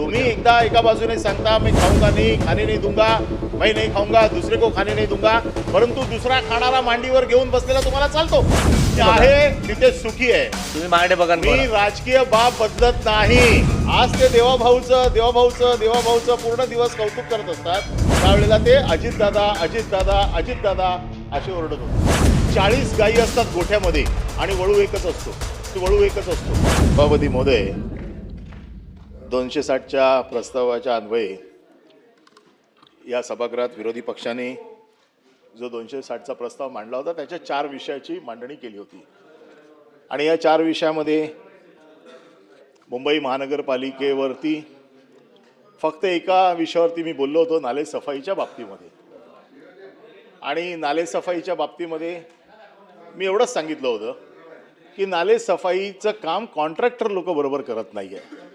तुम्ही एकदा एका बाजूने सांगता मैं खाऊंगा नहीं, खाने नहीं दूंगा, मैं नहीं खाऊंगा, दूसरे को खाने नहीं दूंगा, परंतु दुसरा खाणारा मांडीवर घेऊन बसलेला तुम्हाला चालतो आहे तिथे सुखी आहे. तुम्ही मागणे बघा ना मी बरं. राजकीय बाब बदलत नाही. आज ते देवाभाऊचं पूर्ण दिवस कौतुक करत असतात, त्यावेळेला ते अजितदादा अजितदादा अजितदादा असे ओरडत होते. 40 गायी असतात गोठ्यामध्ये आणि वळू एकच असतो, तो वळू एकच असतो. सभापती महोदय, 260च्या प्रस्तावाच्या अन्वये या सभागृहात विरोधी पक्षाने जो 260चा प्रस्ताव मांडला होता त्याच्या 4 विषयाची मांडणी केली होती आणि या 4 विषयामध्ये मुंबई महानगरपालिकेवरती फक्त एका विषयावरती मी बोललो होतो, नालेसफाईच्या बाबतीमध्ये. आणि नालेसफाईच्या बाबतीमध्ये मी एवढंच सांगितलं होतं की नालेसफाईचं काम कॉन्ट्रॅक्टर लोक बरोबर करत नाही आहे.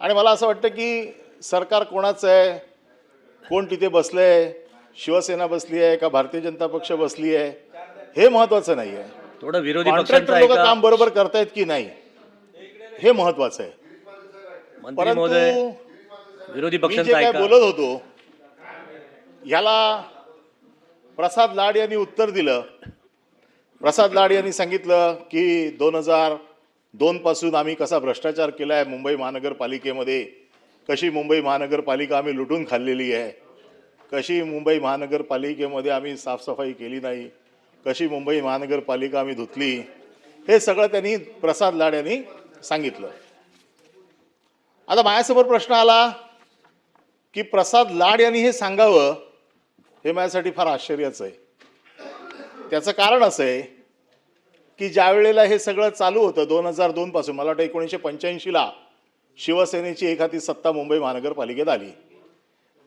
आणि मला असं वाटतं की सरकार कोणाचं आहे, कोण तिथे बसलं आहे, शिवसेना बसली आहे का भारतीय जनता पक्ष बसली आहे, हे महत्त्वाचं नाही आहे. थोडं विरोधी कॉन्ट्रॅक्टर लोक काम बरोबर करतायत की नाही हे महत्त्वाचं आहे. मंत्री महोदय, विरोधी मी जे पक्षांचं काय ऐका. बोलत होतो याला प्रसाद लाड यांनी उत्तर दिलं. प्रसाद लाड यांनी सांगितलं की 2002 पासून आम्ही कसा भ्रष्टाचार केला आहे मुंबई महानगरपालिकेमध्ये, कशी मुंबई महानगरपालिका आम्ही लुटून खाल्लेली आहे, कशी मुंबई महानगरपालिकेमध्ये आम्ही साफसफाई केली नाही, कशी मुंबई महानगरपालिका आम्ही धुतली, हे सगळं त्यांनी प्रसाद लाड यांनी सांगितलं. आता माझ्यासमोर प्रश्न आला की प्रसाद लाड यांनी हे सांगावं हे माझ्यासाठी फार आश्चर्याचं आहे. त्याचं कारण असं आहे की ज्या वेळेला हे सगळं चालू होतं 2002 पासून, मला वाटतं 1985ला शिवसेनेची एखादी सत्ता मुंबई महानगरपालिकेत आली.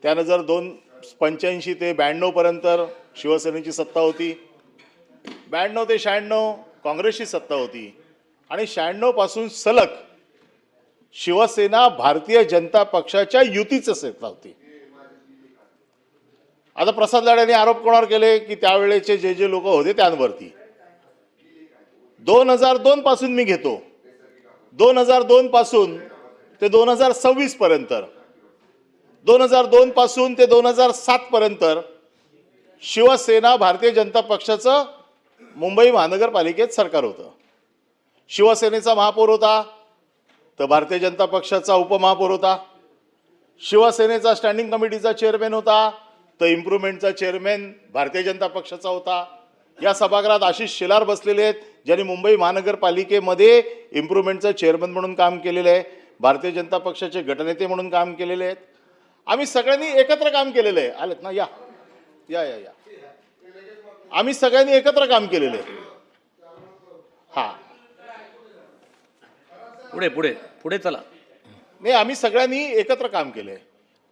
त्यानंतर 85 ते 92 पर्यंत शिवसेनेची सत्ता होती, 92 ते 96 काँग्रेसची सत्ता होती आणि 96 पासून सलग शिवसेना भारतीय जनता पक्षाच्या युतीचं सत्ता होती. आता प्रसाद लाड यांनी आरोप कोणावर केले की त्यावेळेचे जे लोक होते त्यांवरती. 2002 पासून मी घेतो, 2002 पासून ते 2026 पर्यंत, 2002 पासून ते 2007 पर्यंत शिवसेना भारतीय जनता पक्षाचं मुंबई महानगरपालिकेत सरकार होतं. शिवसेनेचा महापौर होता तर भारतीय जनता पक्षाचा उपमहापौर होता. शिवसेनेचा स्टँडिंग कमिटीचा चेअरमॅन होता तर इम्प्रुव्हमेंटचा चेअरमॅन भारतीय जनता पक्षाचा होता. या सभागृहात आशिष शेलार बसलेले आहेत ज्यांनी मुंबई महानगरपालिकेमध्ये इम्प्रुव्हमेंटचं चेअरमॅन म्हणून काम केलेलं आहे, भारतीय जनता पक्षाचे गटनेते म्हणून काम केलेले आहेत. आम्ही सगळ्यांनी एकत्र काम केलेलं आहे. आलेत ना? या या या या आम्ही सगळ्यांनी एकत्र काम केलेलं आहे. हा पुढे पुढे पुढे चला. नाही, आम्ही सगळ्यांनी एकत्र काम केलंय.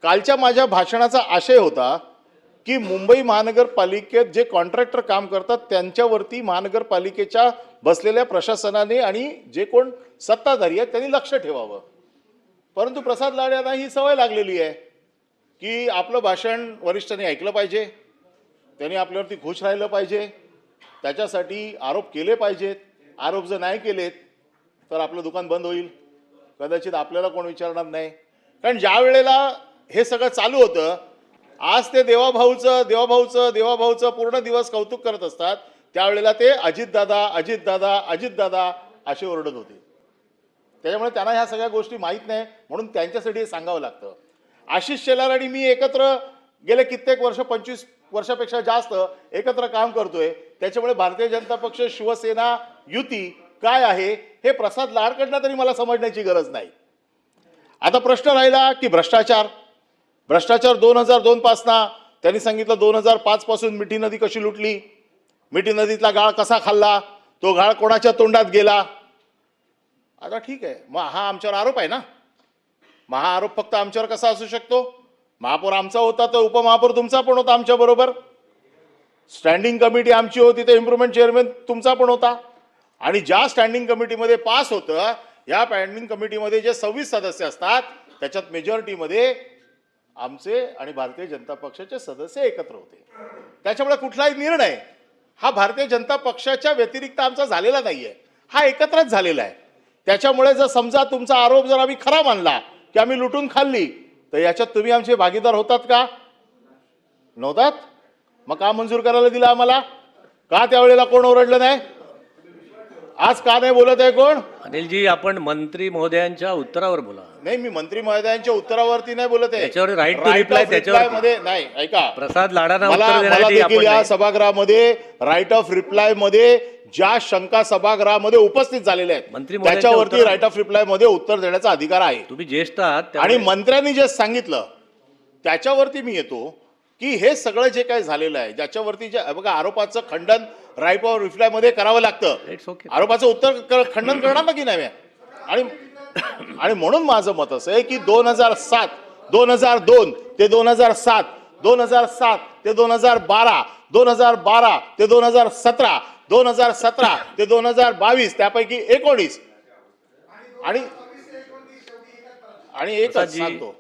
कालच्या माझ्या भाषणाचा आशय होता की मुंबई महानगरपालिकेत जे कॉन्ट्रॅक्टर काम करतात त्यांच्यावरती महानगरपालिकेच्या बसलेल्या प्रशासनाने आणि जे कोण सत्ताधारी आहेत त्यांनी लक्ष ठेवावं. परंतु प्रसाद लाड यांना ही सवय लागलेली आहे की आपलं भाषण वरिष्ठांनी ऐकलं पाहिजे, त्यांनी आपल्यावरती खुश राहिलं पाहिजे, त्याच्यासाठी आरोप केले पाहिजेत. आरोप जर नाही केलेत तर आपलं दुकान बंद होईल, कदाचित आपल्याला कोण विचारणार नाही. कारण ज्या वेळेला हे सगळं चालू होतं, आज ते देवाभाऊचं पूर्ण दिवस कौतुक करत असतात, त्यावेळेला ते अजितदादा अजितदादा अजितदादा असे ओरडत होते. त्याच्यामुळे त्यांना ह्या सगळ्या गोष्टी माहीत नाही, म्हणून त्यांच्यासाठी हे सांगावं लागतं. आशिष शेलार आणि मी एकत्र गेले कित्येक वर्ष, 25 वर्षापेक्षा जास्त एकत्र काम करतोय. त्याच्यामुळे भारतीय जनता पक्ष शिवसेना युती काय आहे हे प्रसाद लाडकडनं तरी मला समजण्याची गरज नाही. आता प्रश्न राहिला की भ्रष्टाचार. 2002 पासनं त्यांनी सांगितलं 2005 पासून मिठी नदी कशी लुटली, मिठी नदीतला गाळ कसा खाल्ला, तो गाळ कोणाच्या तोंडात गेला. आता ठीक आहे, मग हा आमच्यावर आरोप आहे ना. मग हा आरोप फक्त आमच्यावर कसा असू शकतो? महापौर आमचा होता तर उपमहापौर तुमचा पण होता आमच्या बरोबर, स्टँडिंग कमिटी आमची होती तर इम्प्रुव्हमेंट चेअरमॅन तुमचा पण होता. आणि ज्या स्टँडिंग कमिटीमध्ये पास होतं, या स्टँडिंग कमिटीमध्ये जे 26 सदस्य असतात त्याच्यात मेजॉरिटीमध्ये आमचे आणि भारतीय जनता पक्षाचे सदस्य एकत्र होते. त्याच्यामुळे कुठलाही निर्णय हा भारतीय जनता पक्षाच्या व्यतिरिक्त आमचा झालेला नाहीये, हा एकत्रच झालेला आहे. त्याच्यामुळे जर समजा तुमचा आरोप जर आम्ही खरा मानला की आम्ही लुटून खाल्ली, तर याच्यात तुम्ही आमचे भागीदार होतात का? नव्हतात. मग का मंजूर करायला दिला आम्हाला? का त्यावेळेला कोण ओरडलं नाही? आज का नाही बोलत आहे कोण? अनिलजी, आपण मंत्री महोदयांच्या उत्तरावर बोला. नाही, मी मंत्री महोदयांच्या उत्तरावरती नाही बोलत आहे. त्याच्यावर right to Right reply of त्याच्यावरती. reply मध्ये नाही. ऐका, प्रसाद लाडांना मला उत्तर मला देण्यासाठी देखील आपण या नाही. सभागृहामध्ये राईट ऑफ रिप्लाय मध्ये ज्या शंका सभागृहामध्ये उपस्थित झालेल्या आहेत मंत्री महोदयांच्या त्याच्यावरती उत्तरावर. राईट ऑफ रिप्लाय मध्ये उत्तर देण्याचा अधिकार आहे. तुम्ही ज्येष्ठ आहात आणि त्यामुळे- मंत्र्यांनी जे सांगितलं त्याच्यावरती मी येतो की हे सगळं जे काही झालेलं आहे, ज्याच्यावरती जे बघा आरोपाचं खंडन राईट ऑफ रिप्लाय मध्ये करावं लागतं. It's okay. आरोपाचं खंडन करणार ना की नाही? आणि म्हणून माझं मत असं आहे की 2007, 2002 ते 2007, 2007 ते 2012, 2012 ते 2017, 2017 ते 2022, त्यापैकी 19 आणि एकच प्रसादजी. सांगतो.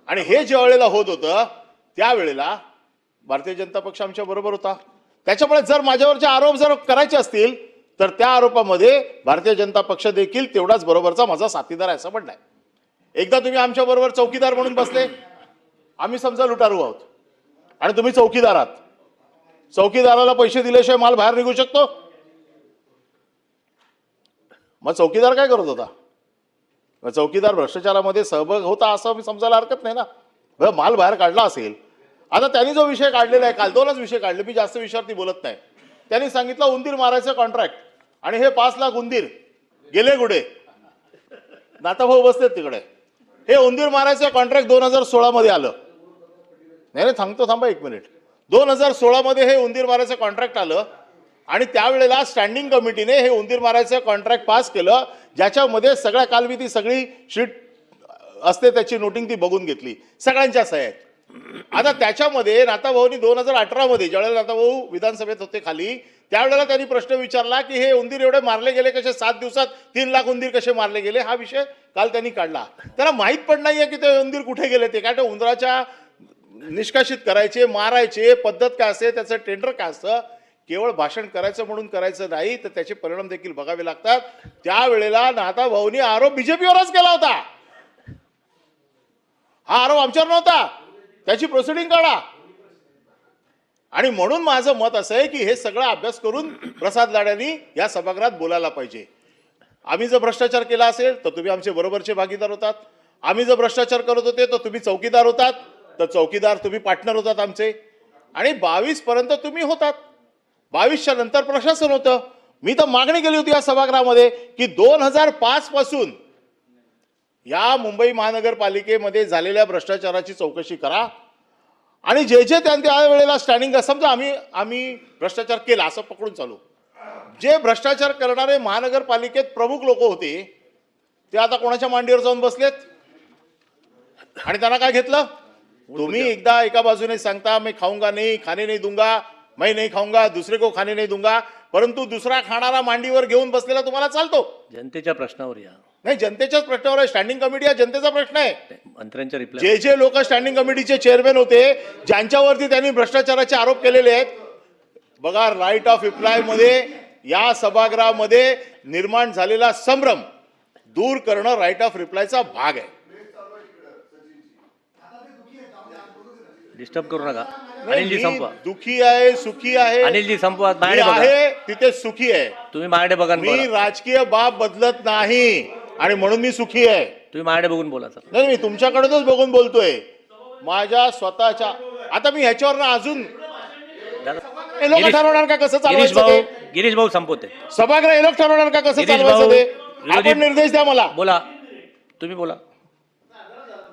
आणि हे ज्या वेळेला होत होतं त्यावेळेला भारतीय जनता पक्ष आमच्या बरोबर होता. त्याच्यामुळे जर माझ्यावरचे आरोप जर करायचे असतील तर त्या आरोपामध्ये भारतीय जनता पक्ष देखील तेवढाच बरोबरचा माझा साथीदार आहे असं म्हणणं आहे. एकदा तुम्ही आमच्या बरोबर चौकीदार म्हणून बसले, आम्ही समजा लुटारू आहोत आणि तुम्ही चौकीदार आहात. चौकीदाराला पैसे दिल्याशिवाय माल बाहेर निघू शकतो? मग चौकीदार काय करत होता? मग चौकीदार भ्रष्टाचारामध्ये सहभाग होता असं मी समजायला हरकत नाही ना. बरं, माल बाहेर काढला असेल. आता त्यांनी जो विषय काढलेला आहे, काल 2च विषय काढले, मी जास्त विषयावरती बोलत नाही. त्यांनी सांगितलं उंदीर मारायचं कॉन्ट्रॅक्ट आणि हे 5 लाख उंदीर गेले कुठे? नाताभाऊ बसलेत तिकडे. हे उंदीर मारायचं कॉन्ट्रॅक्ट 2016 मध्ये आलं. नाही थांबा 1 मिनिट. 2016 मध्ये हे उंदीर मारायचं कॉन्ट्रॅक्ट आलं आणि त्यावेळेला स्टँडिंग कमिटीने हे उंदीर मारायचं कॉन्ट्रॅक्ट पास केलं, ज्याच्यामध्ये सगळ्या कालविधी सगळी शीट असते त्याची नोटिंग ती बघून घेतली, सगळ्यांच्या सह्या आहेत. आता त्याच्यामध्ये नाताभाऊनी 2018 मध्ये ज्यावेळेला नाताभाऊ विधानसभेत होते खाली, त्यावेळेला त्यांनी प्रश्न विचारला की हे उंदीर एवढे मारले गेले कसे? 7 दिवसात 3 लाख उंदीर कसे मारले गेले? हा विषय काल त्यांनी काढला. त्याला माहीत पण नाहीये की ते उंदीर कुठे गेले. ते काय उंदराच्या निष्कासित करायचे, मारायचे पद्धत काय असते, त्याचं टेंडर काय असतं. केवळ भाषण करायचं म्हणून करायचं नाही, तर त्याचे परिणाम देखील बघावे लागतात. त्यावेळेला नाताभाऊनी आरोप बीजेपीवरच केला होता. हा आरोप आमच्यावर नव्हता. त्याची प्रोसिडिंग काढा. आणि म्हणून माझं मत असं आहे की हे सगळं अभ्यास करून प्रसाद लाडांनी या सभागृहात बोलायला पाहिजे. आम्ही जर भ्रष्टाचार केला असेल तर तुम्ही आमचे बरोबरचे भागीदार होतात. आम्ही जर भ्रष्टाचार करत होते तर तुम्ही चौकीदार होतात, तर चौकीदार तुम्ही पार्टनर होतात आमचे. आणि 22 पर्यंत तुम्ही होतात. 22च्या नंतर प्रशासन होतं. मी तर मागणी केली होती या सभागृहामध्ये की 2005 पासून या मुंबई महानगरपालिकेमध्ये झालेल्या भ्रष्टाचाराची चौकशी करा आणि जे त्या वेळेला स्टँडिंग समजा आम्ही भ्रष्टाचार केला असं पकडून चालू. जे भ्रष्टाचार करणारे महानगरपालिकेत प्रमुख लोक होते ते आता कोणाच्या मांडीवर जाऊन बसलेत आणि त्यांना काय घेतलं? तुम्ही एकदा एका बाजूने सांगता मैं खाऊंगा नहीं, खाने नहीं दूंगा, मैं नहीं खाऊंगा, दूसरे को खाने नहीं दूंगा, परंतु दुसरा खाणारा मांडीवर घेऊन बसलेला तुम्हाला चालतो. जनतेच्या प्रश्नावर या. नाही, जनतेच्याच प्रश्नावर आहे. स्टँडिंग कमिटी हा जनतेचा प्रश्न आहे. मंत्र्यांच्या रिप्लाय जे लोक स्टँडिंग कमिटीचे चेअरमॅन होते, ज्यांच्यावरती त्यांनी भ्रष्टाचाराचे आरोप केलेले आहेत, बघा राईट ऑफ रिप्लाय मध्ये या सभागृहामध्ये निर्माण झालेला संभ्रम दूर करणं राईट ऑफ रिप्लायचा भाग आहे. डिस्टर्ब करू नका. नाही, अनिलजी मी संपवा. दुखी आहे, सुखी आहे. अनिलजी संपवा. मी माझ्याकडे बघा. आहे तिथे सुखी आहे. तुम्ही माझ्याकडे बघा आणि मी बोला. राजकीय बाब बदलत नाही आणि म्हणून मी सुखी आहे. तुम्ही माझ्याकडे बघून बोला. चला. नाही, मी तुमच्याकडेच बघून बोलतोय. माझ्या स्वतःच्या आता मी ह्याच्यावर अजून दादा, हे लोक ठरवणार का कसं गिरीश चालवायचं भाऊ ते? गिरीश भाऊ संपवते. सभागृह हे लोक ठरवणार का कसं गिरीश चालवायचं भाऊ, ते? विरोधी- आपण निर्देश द्या मला. बोला. तुम्ही बोला.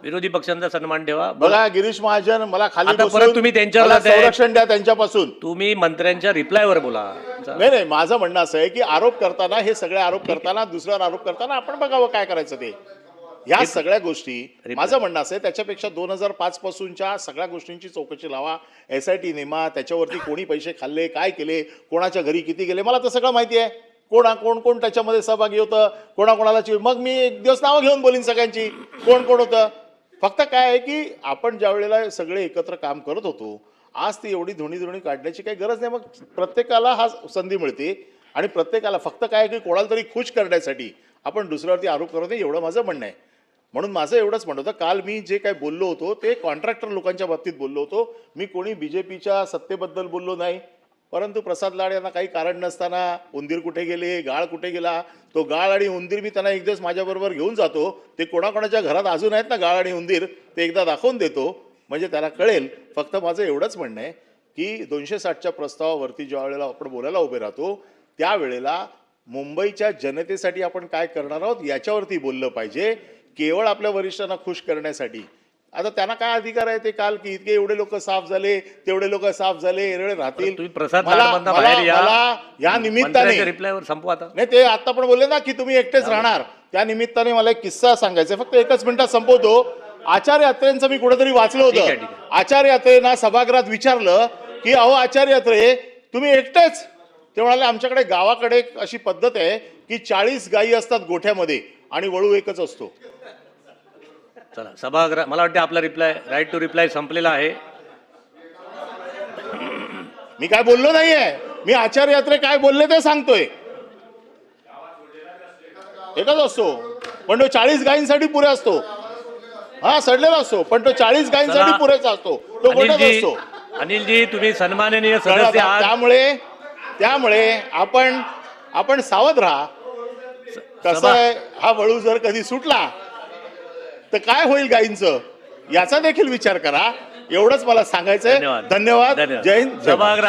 विरोधी पक्षांचा सन्मान ठेवा. बघा गिरीश महाजन, मला खाली आता बसून परत तुम्ही त्यांच्यावर मला जाताय. संरक्षण द्या त्यांच्यापासून. तुम्ही मंत्र्यांच्या रिप्लायवर बोला. नाही, माझं म्हणणं असं आहे की आरोप करताना हे सगळे आरोप करताना दुसऱ्यावर आरोप करताना आपण बघावं काय करायचं ते. या सगळ्या गोष्टी माझं म्हणणं असं आहे त्याच्यापेक्षा 2005 पासूनच्या सगळ्या गोष्टींची चौकशी लावा. SIT नेमा, त्याच्यावरती कोणी पैसे खाल्ले, काय केले, कोणाच्या घरी किती गेले, मला तर सगळं माहिती आहे. कोण त्याच्यामध्ये सहभागी होतं, कोणाला मग मी एक दिवस नावं घेऊन बोलीन सगळ्यांची कोण होतं. फक्त काय आहे की आपण ज्या वेळेला सगळे एकत्र काम करत होतो, आज ती एवढी धुणी काढण्याची काही गरज नाही. मग प्रत्येकाला हा संधी मिळते आणि प्रत्येकाला फक्त काय आहे की कोणाला तरी खुश करण्यासाठी आपण दुसऱ्यावरती आरोप करत नाही, एवढं माझं म्हणणं आहे. म्हणून माझं एवढंच म्हणत होतं, काल मी जे काय बोललो होतो ते कॉन्ट्रॅक्टर लोकांच्या बाबतीत बोललो होतो. मी कोणी बीजेपीच्या सत्तेबद्दल बोललो नाही. परंतु प्रसाद लाड यांना काही कारण नसताना उंदीर कुठे गेले, गाळ कुठे गेला, तो गाळ आणि उंदीर मी त्यांना एक दिवस माझ्याबरोबर घेऊन जातो. ते कोणाकोणाच्या घरात अजून आहेत ना गाळ आणि उंदीर, ते एकदा दाखवून देतो म्हणजे त्याला कळेल. फक्त माझं एवढंच म्हणणं आहे की 260च्या प्रस्तावावरती ज्या वेळेला आपण बोलायला उभे राहतो त्यावेळेला मुंबईच्या जनतेसाठी आपण काय करणार आहोत याच्यावरती बोललं पाहिजे, केवळ आपल्या वरिष्ठांना खुश करण्यासाठी. आता त्यांना काय अधिकार आहे ते काल की इतके एवढे लोक साफ झाले, तेवढे लोक साफ झाले, एरळे राहतील. तुम्ही प्रसाद मला लाडमधनं बाहेर या. या निमित्ताने रिप्लायवर संपवा आता. नाही, ते आता पण बोलले ना की तुम्ही एकटेच राहणार. त्या निमित्ताने मला एक किस्सा सांगायचा आहे, फक्त एकच मिनिटात संपवतो. आचार्य यात्रेंचं मी कुठेतरी वाचलं ठीक आहे, होतं. ठीक आहे. आचार्य यात्रेना सभागृहात विचारलं की अहो आचार्य यात्रे तुम्ही एकटेच? ते म्हणाले आमच्याकडे गावाकडे एक अशी पद्धत आहे की 40 गायी असतात गोठ्यामध्ये आणि वळू एकच असतो. चला सभागृह, मला वाटतं आपला रिप्लाय, राईट टू रिप्लाय संपलेला आहे. मी काय बोललो नाहीये, मी आचार्य यात्रे काय बोलले ते सांगतोय. एकच असतो पण तो 40 गायींसाठी पुरे असतो. हा सडलेला असतो पण तो 40 गायींसाठी चला. पुरेसा असतो, तो गोठ्यात अनिलजी, असतो. अनिलजी तुम्ही सन्माननीय कळलं सदस्य का? आहात. त्यामुळे आपण सावध राहा. कसं आहे, हा वळू जर कधी सुटला तर काय होईल गायींचं याचा देखील विचार करा. एवढंच मला सांगायचंय. धन्यवाद. धन्यवाद. जय हिंद, जय महाराष्ट्र. सभागृह